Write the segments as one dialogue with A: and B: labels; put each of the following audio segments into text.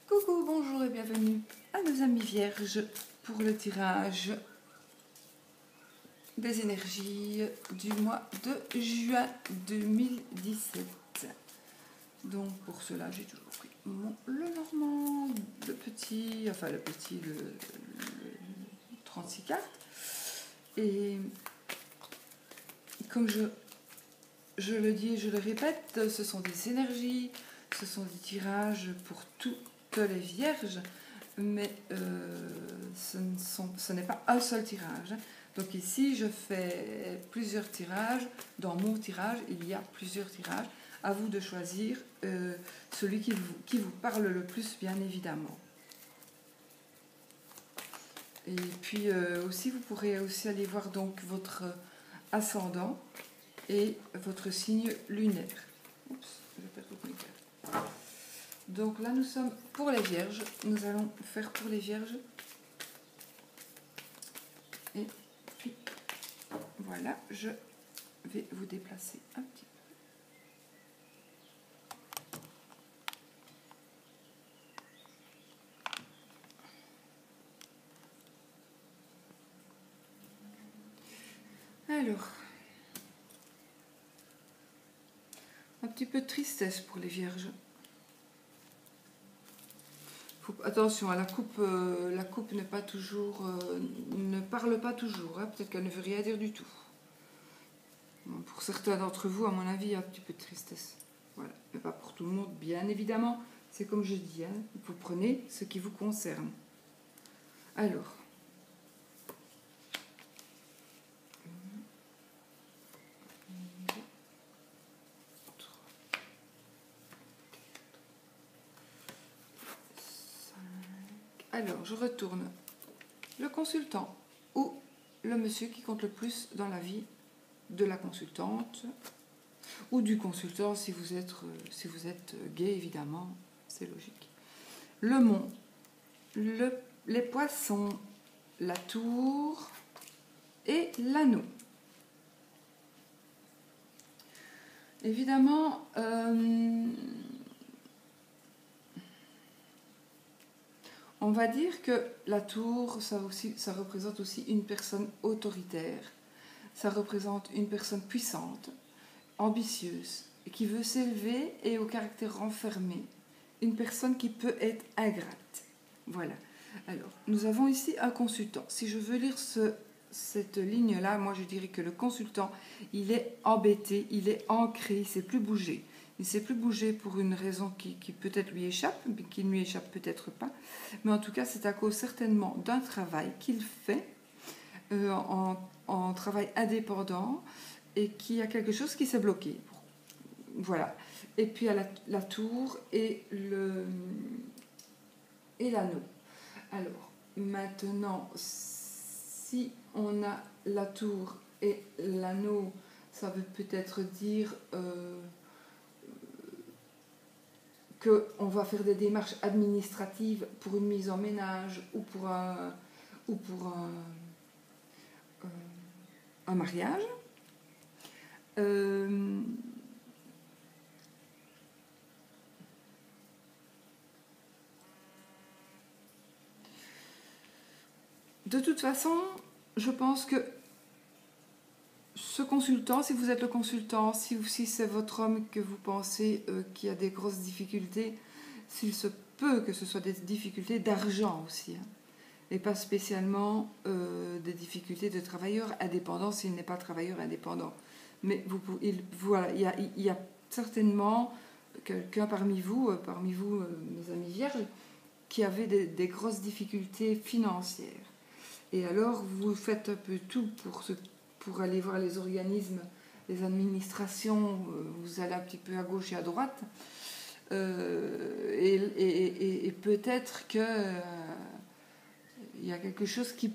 A: Coucou, bonjour et bienvenue à nos amis vierges pour le tirage des énergies du mois de juin 2017. Donc pour cela, j'ai toujours pris le Normand, le 36 cartes. Et comme je le dis et je le répète, ce sont des énergies, ce sont des tirages pour toutes les vierges, mais ce n'est pas un seul tirage. Donc ici, je fais plusieurs tirages. Dans mon tirage, il y a plusieurs tirages. À vous de choisir celui qui vous parle le plus, bien évidemment. Et puis aussi, vous pourrez aussi aller voir donc votre ascendant et votre signe lunaire. Oups, je perds toutes mes cartes. Donc là, nous sommes pour les vierges. Nous allons faire pour les vierges. Et puis, voilà, je vais vous déplacer un petit peu. Alors, un petit peu de tristesse pour les vierges. Attention, la coupe n'est pas toujours, ne parle pas toujours. Hein, peut-être qu'elle ne veut rien dire du tout. Bon, pour certains d'entre vous, à mon avis, il y a un petit peu de tristesse. Voilà, mais pas pour tout le monde, bien évidemment. C'est comme je dis, hein, vous prenez ce qui vous concerne. Alors. Alors, je retourne le consultant ou le monsieur qui compte le plus dans la vie de la consultante ou du consultant si vous êtes gay, évidemment, c'est logique. Le mont, les poissons, la tour et l'anneau. Évidemment, on va dire que la tour, ça représente aussi une personne autoritaire. Ça représente une personne puissante, ambitieuse, et qui veut s'élever et au caractère renfermé. Une personne qui peut être ingrate. Voilà. Alors, nous avons ici un consultant. Si je veux lire cette ligne-là, moi je dirais que le consultant, il est embêté, il est ancré, il ne sait plus bouger. Il ne sait plus bouger pour une raison qui peut-être lui échappe, mais qui ne lui échappe peut-être pas. Mais en tout cas, c'est à cause certainement d'un travail qu'il fait en travail indépendant et qui a quelque chose qui s'est bloqué. Voilà. Et puis à la tour et l'anneau. Alors, maintenant, si on a la tour et l'anneau, ça veut peut-être dire qu'on va faire des démarches administratives pour une mise en ménage ou pour un mariage. De toute façon, je pense que ce consultant, si vous êtes le consultant, si c'est votre homme que vous pensez qui a des grosses difficultés, s'il se peut que ce soit des difficultés d'argent aussi, hein, et pas spécialement des difficultés de travailleur indépendant s'il n'est pas travailleur indépendant. Mais il y a certainement quelqu'un parmi vous, mes amis vierges, qui avait des grosses difficultés financières. Et alors, vous faites un peu tout pour aller voir les organismes, les administrations, vous allez un petit peu à gauche et à droite, et peut-être que il y a quelque chose qui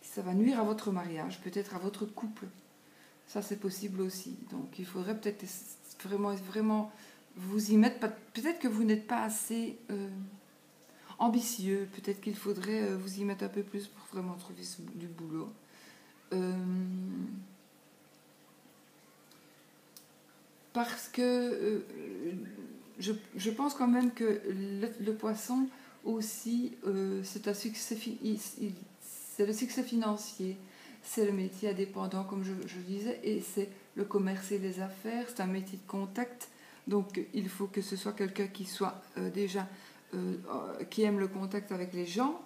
A: ça va nuire à votre mariage, peut-être à votre couple. Ça, c'est possible aussi. Donc, il faudrait peut-être vraiment vous y mettre. Peut-être que vous n'êtes pas assez ambitieux. Peut-être qu'il faudrait vous y mettre un peu plus pour vraiment trouver du boulot. Parce que je pense quand même que le poisson aussi, c'est un succès, c'est le succès financier, c'est le métier indépendant, comme je disais, et c'est le commerce et les affaires, c'est un métier de contact. Donc il faut que ce soit quelqu'un qui soit déjà, qui aime le contact avec les gens.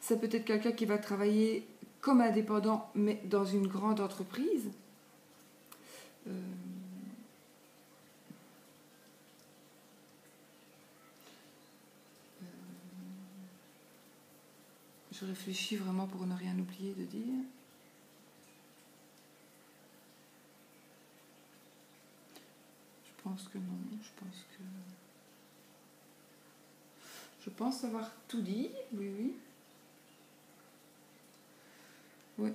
A: C'est peut-être quelqu'un qui va travailler comme indépendant, mais dans une grande entreprise. Je réfléchis vraiment pour ne rien oublier de dire. Je pense que non, je pense avoir tout dit, oui. Oui.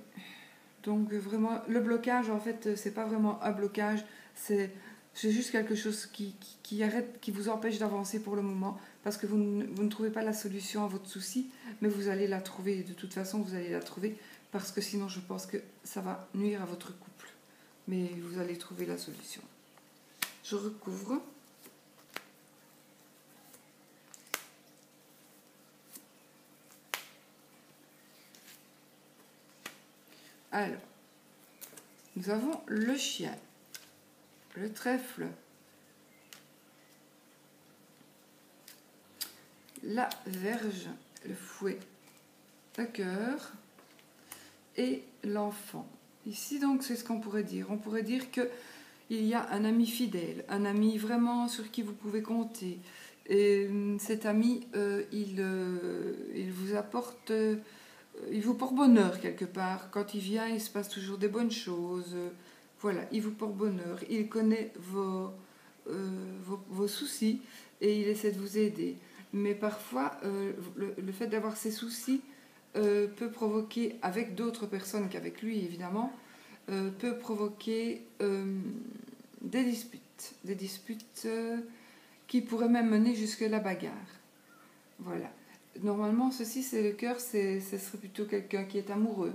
A: Donc vraiment, le blocage, en fait, c'est pas vraiment un blocage, c'est juste quelque chose qui arrête, qui vous empêche d'avancer pour le moment, parce que vous ne trouvez pas la solution à votre souci, mais vous allez la trouver, de toute façon, vous allez la trouver, parce que sinon, je pense que ça va nuire à votre couple. Mais vous allez trouver la solution. Je recouvre. Alors, nous avons le chien, le trèfle, la verge, le fouet, le cœur et l'enfant. Ici, donc, c'est ce qu'on pourrait dire. On pourrait dire qu'il y a un ami fidèle, un ami vraiment sur qui vous pouvez compter. Et cet ami, il vous apporte... il vous porte bonheur quelque part. Quand il vient, il se passe toujours des bonnes choses. Voilà, il vous porte bonheur. Il connaît vos soucis et il essaie de vous aider. Mais parfois, le fait d'avoir ces soucis peut provoquer, avec d'autres personnes qu'avec lui évidemment, peut provoquer des disputes. Des disputes qui pourraient même mener jusqu'à la bagarre. Voilà. Normalement, ceci, c'est le cœur, ce serait plutôt quelqu'un qui est amoureux.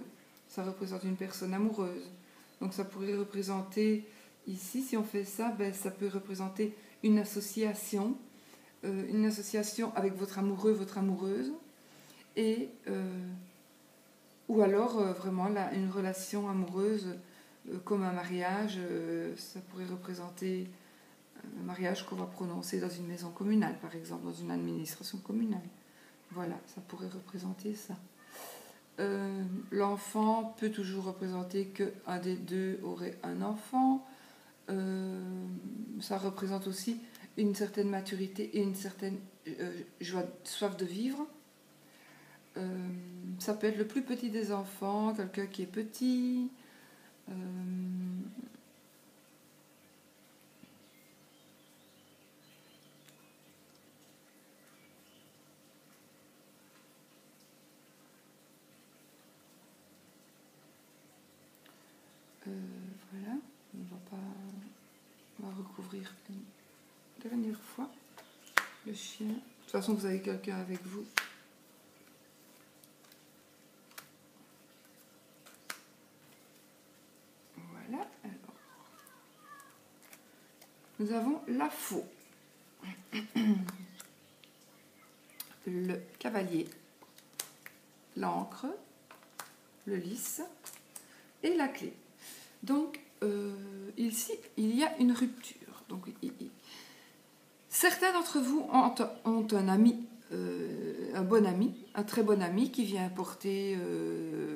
A: Ça représente une personne amoureuse. Donc ça pourrait représenter, ici, si on fait ça, ben, ça peut représenter une association avec votre amoureux, votre amoureuse, et, ou alors vraiment là, une relation amoureuse comme un mariage, ça pourrait représenter un mariage qu'on va prononcer dans une maison communale, par exemple, dans une administration communale. Voilà, ça pourrait représenter ça. L'enfant peut toujours représenter qu'un des deux aurait un enfant. Ça représente aussi une certaine maturité et une certaine soif de vivre. Ça peut être le plus petit des enfants, quelqu'un qui est petit. Voilà, on va recouvrir une dernière fois le chien. De toute façon, vous avez quelqu'un avec vous. Voilà, alors. Nous avons la faux, le cavalier, l'encre, le lys et la clé. Donc, ici, il y a une rupture. Donc, certains d'entre vous ont un ami, un bon ami, un très bon ami qui vient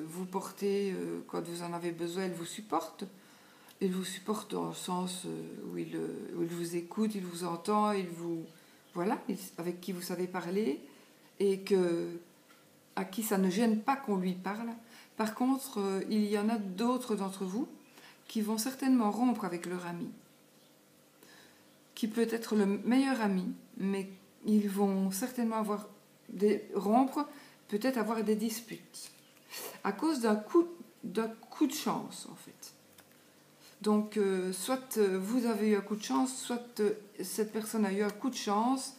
A: vous porter quand vous en avez besoin, il vous supporte. Il vous supporte dans le sens où il vous écoute, il vous entend, voilà, avec qui vous savez parler et à qui ça ne gêne pas qu'on lui parle. Par contre, il y en a d'autres d'entre vous qui vont certainement rompre avec leur ami, qui peut être le meilleur ami, mais ils vont certainement rompre, peut-être avoir des disputes, à cause d'un coup de chance, en fait. Donc, soit vous avez eu un coup de chance, soit cette personne a eu un coup de chance,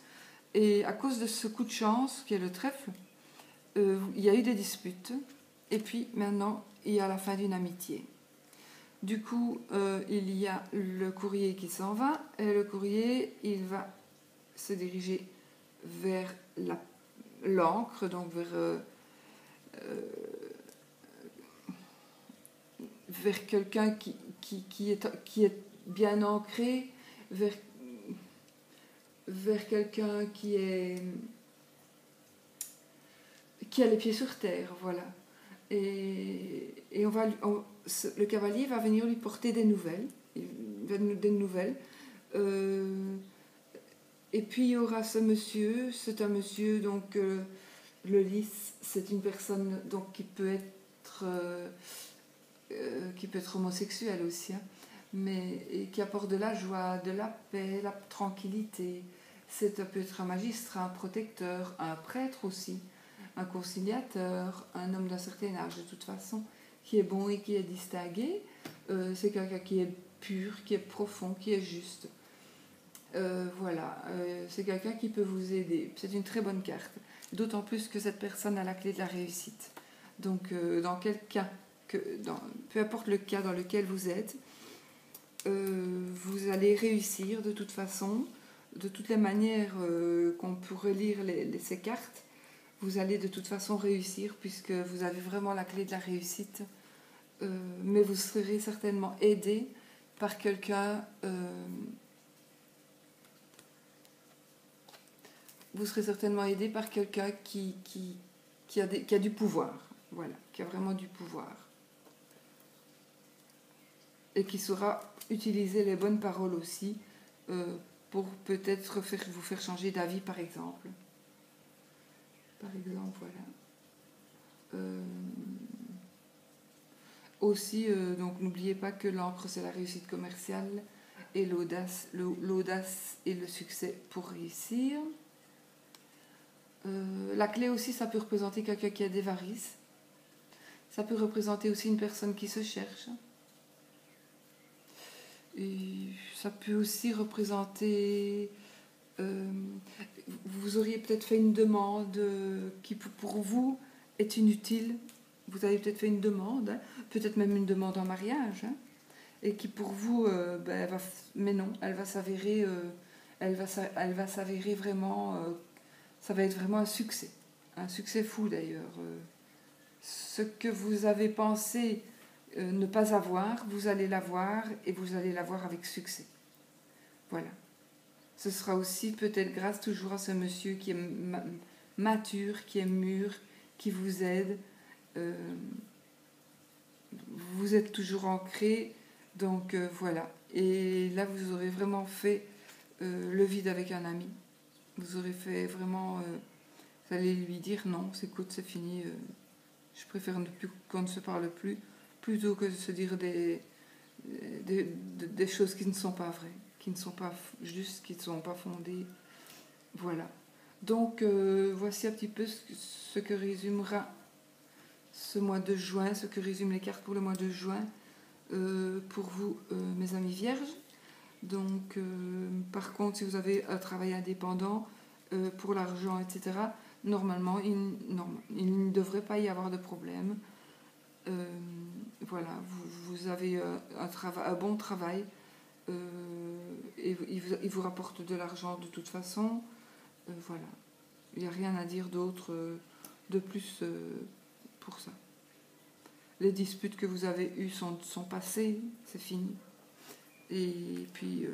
A: et à cause de ce coup de chance, qui est le trèfle, il y a eu des disputes, et puis maintenant, il y a la fin d'une amitié. Du coup, il y a le courrier qui s'en va, et le courrier, il va se diriger vers l'encre, donc vers quelqu'un qui est bien ancré, vers quelqu'un qui a les pieds sur terre, voilà. Et le cavalier va venir lui porter des nouvelles. Des nouvelles. Et puis il y aura ce monsieur, c'est un monsieur, donc le lys, c'est une personne donc, qui peut être homosexuel aussi, hein, et qui apporte de la joie, de la paix, la tranquillité. Ça peut être un magistrat, un protecteur, un prêtre aussi, un conciliateur, un homme d'un certain âge de toute façon, qui est bon et qui est distingué. C'est quelqu'un qui est pur, qui est profond, qui est juste. Voilà, c'est quelqu'un qui peut vous aider. C'est une très bonne carte, d'autant plus que cette personne a la clé de la réussite. Donc, dans quel cas, peu importe le cas dans lequel vous êtes, vous allez réussir de toute façon, de toutes les manières qu'on pourrait lire ces cartes. Vous allez de toute façon réussir puisque vous avez vraiment la clé de la réussite. Mais vous serez certainement aidé par quelqu'un. Vous serez certainement aidé par quelqu'un qui a du pouvoir. Voilà, qui a vraiment du pouvoir. Et qui saura utiliser les bonnes paroles aussi pour peut-être vous faire changer d'avis, par exemple. Par exemple, voilà. Aussi, donc n'oubliez pas que l'encre, c'est la réussite commerciale et l'audace et le succès pour réussir. La clé aussi, ça peut représenter quelqu'un qui a des varices. Ça peut représenter aussi une personne qui se cherche. Et ça peut aussi représenter... vous auriez peut-être fait une demande qui pour vous est inutile. Vous avez peut-être fait une demande, hein, peut-être même une demande en mariage, hein, et qui pour vous, mais non, elle va s'avérer vraiment... ça va être vraiment un succès fou d'ailleurs. Ce que vous avez pensé ne pas avoir, vous allez l'avoir et vous allez l'avoir avec succès. Voilà. Ce sera aussi peut-être grâce toujours à ce monsieur qui est mature, qui est mûr, qui vous aide. Vous êtes toujours ancré, donc voilà. Et là, vous aurez vraiment fait le vide avec un ami. Vous aurez fait vraiment... vous allez lui dire non, écoute, c'est fini, je préfère qu'on ne se parle plus, plutôt que de se dire des choses qui ne sont pas vraies, qui ne sont pas justes, qui ne sont pas fondées. Voilà. Donc, voici un petit peu ce que résumera ce mois de juin, ce que résument les cartes pour le mois de juin pour vous, mes amis vierges. Donc, par contre, si vous avez un travail indépendant, pour l'argent, etc., normalement, il ne devrait pas y avoir de problème. Voilà, vous avez un bon travail et il vous rapporte de l'argent de toute façon. Voilà, il n'y a rien à dire d'autre de plus pour ça. Les disputes que vous avez eues sont passées, c'est fini. Et puis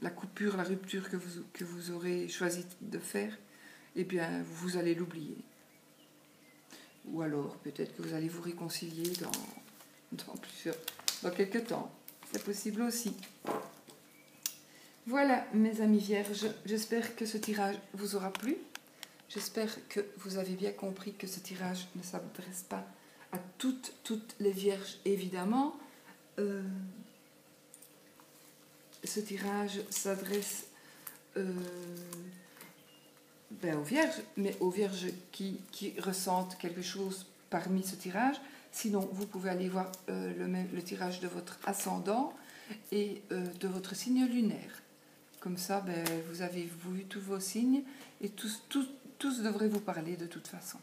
A: la coupure, la rupture que vous aurez choisi de faire, eh bien, vous allez l'oublier. Ou alors, peut-être que vous allez vous réconcilier dans quelques temps. C'est possible aussi. Voilà, mes amis vierges, j'espère que ce tirage vous aura plu. J'espère que vous avez bien compris que ce tirage ne s'adresse pas à toutes les vierges, évidemment. Ce tirage s'adresse aux vierges, mais aux vierges qui ressentent quelque chose parmi ce tirage. Sinon, vous pouvez aller voir le tirage de votre ascendant et de votre signe lunaire. Comme ça, vous avez vu tous vos signes et tous devraient vous parler de toute façon.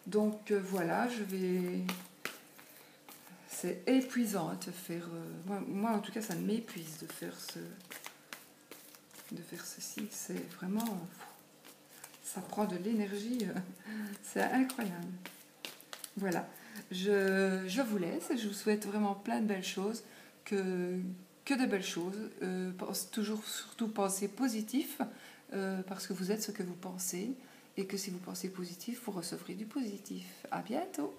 A: Donc voilà, c'est épuisant de faire... moi, en tout cas, ça m'épuise de faire ceci. C'est vraiment... ça prend de l'énergie. C'est incroyable. Voilà. Je vous laisse. Je vous souhaite vraiment plein de belles choses. Que de belles choses. Toujours, surtout, pensez positif. Parce que vous êtes ce que vous pensez. Et que si vous pensez positif, vous recevrez du positif. À bientôt.